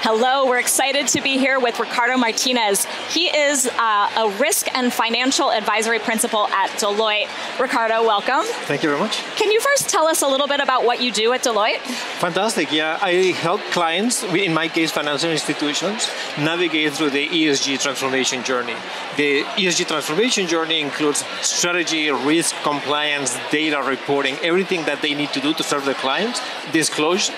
Hello, we're excited to be here with Ricardo Martinez. He is a risk and financial advisory principal at Deloitte. Ricardo, welcome. Thank you very much. Can you first tell us a little bit about what you do at Deloitte? Fantastic, yeah. I help clients, in my case financial institutions, navigate through the ESG transformation journey. The ESG transformation journey includes strategy, risk, compliance, data reporting, everything that they need to do to serve the clients, disclose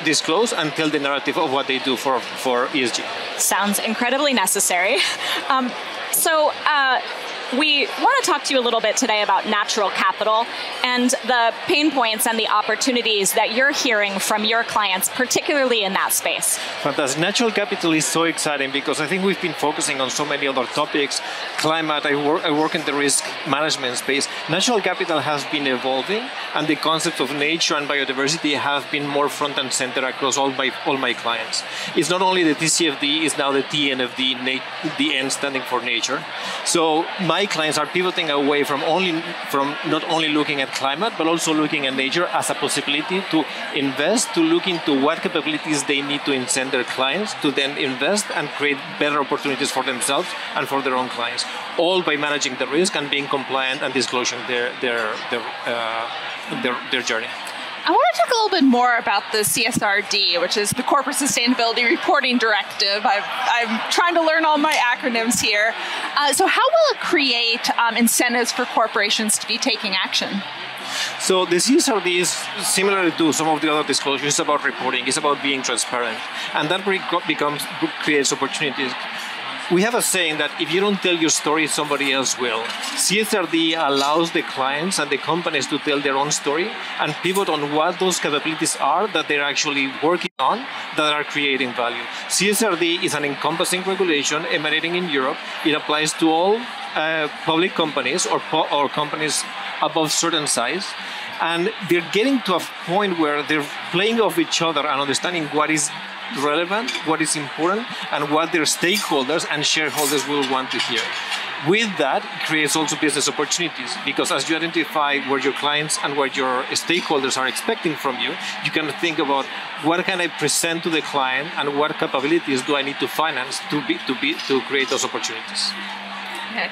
and tell the narrative of what they do for ESG. Sounds incredibly necessary. We want to talk to you a little bit today about natural capital and the pain points and the opportunities that you're hearing from your clients, particularly in that space. Fantastic. Natural capital is so exciting because I think we've been focusing on so many other topics. Climate, I work in the risk management space. Natural capital has been evolving, and the concepts of nature and biodiversity have been more front and center across all my clients. It's not only the TCFD, it's now the TNFD, the N standing for nature. So my clients are pivoting away from not only looking at climate, but also looking at nature as a possibility to invest, to look into what capabilities they need to incent their clients, to then invest and create better opportunities for themselves and for their own clients, all by managing the risk and being compliant and disclosing their journey. I want to talk a little bit more about the CSRD, which is the Corporate Sustainability Reporting Directive. I'm trying to learn all my acronyms here. So how will it create incentives for corporations to be taking action? So the CSRD is similar to some of the other disclosures. It's about reporting, it's about being transparent, and that creates opportunities. We have a saying that if you don't tell your story, somebody else will. CSRD allows the clients and the companies to tell their own story and pivot on what those capabilities are that they're actually working on that are creating value. CSRD is an encompassing regulation emanating in Europe. It applies to all public companies or companies above certain size. And they're getting to a point where they're playing off each other and understanding what is relevant, what is important, and what their stakeholders and shareholders will want to hear. With that, it creates also business opportunities, because as you identify where your clients and what your stakeholders are expecting from you, you can think about what can I present to the client and what capabilities do I need to finance to create those opportunities.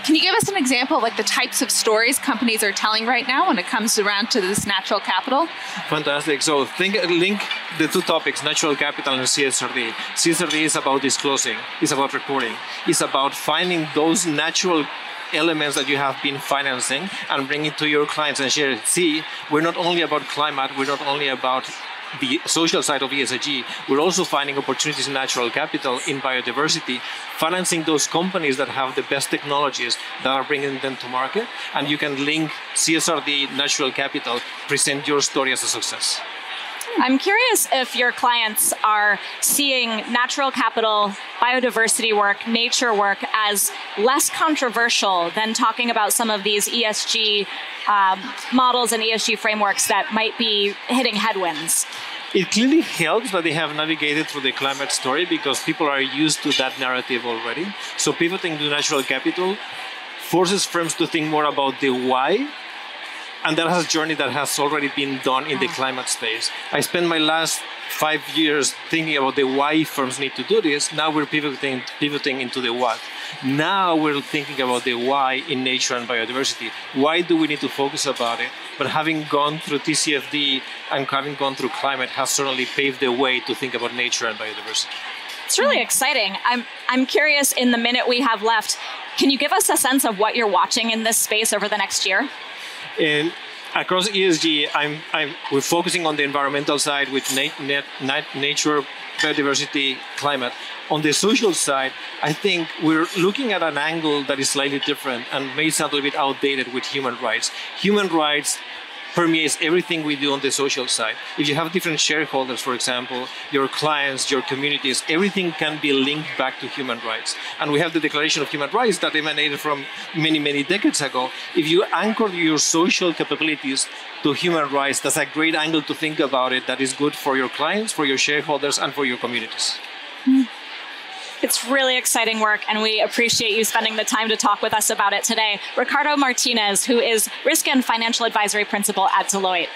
Can you give us an example of like the types of stories companies are telling right now when it comes around to this natural capital? Fantastic. So link the two topics, natural capital and CSRD. CSRD is about disclosing, it's about reporting, it's about finding those natural elements that you have been financing and bring it to your clients and share it. See, we're not only about climate, we're not only about the social side of ESG, we're also finding opportunities in natural capital, in biodiversity, financing those companies that have the best technologies that are bringing them to market. And you can link CSRD, natural capital, present your story as a success. I'm curious if your clients are seeing natural capital, biodiversity work, nature work as less controversial than talking about some of these ESG models and ESG frameworks that might be hitting headwinds. It clearly helps that they have navigated through the climate story because people are used to that narrative already. So pivoting to natural capital forces firms to think more about the why. And that has a journey that has already been done in the climate space. I spent my last 5 years thinking about the why firms need to do this. Now we're pivoting into the what. Now we're thinking about the why in nature and biodiversity. Why do we need to focus about it? But having gone through TCFD and having gone through climate has certainly paved the way to think about nature and biodiversity. It's really exciting. I'm curious, in the minute we have left, can you give us a sense of what you're watching in this space over the next year? And across ESG, we're focusing on the environmental side with nature, biodiversity, climate. On the social side, I think we're looking at an angle that is slightly different and may sound a little bit outdated with human rights. Human rights permeates everything we do on the social side. If you have different shareholders, for example, your clients, your communities, everything can be linked back to human rights. And we have the Declaration of Human Rights that emanated from many, many decades ago. If you anchor your social capabilities to human rights, that's a great angle to think about it that is good for your clients, for your shareholders, and for your communities. It's really exciting work, and we appreciate you spending the time to talk with us about it today. Ricardo Martinez, who is Risk and Financial Advisory Principal at Deloitte.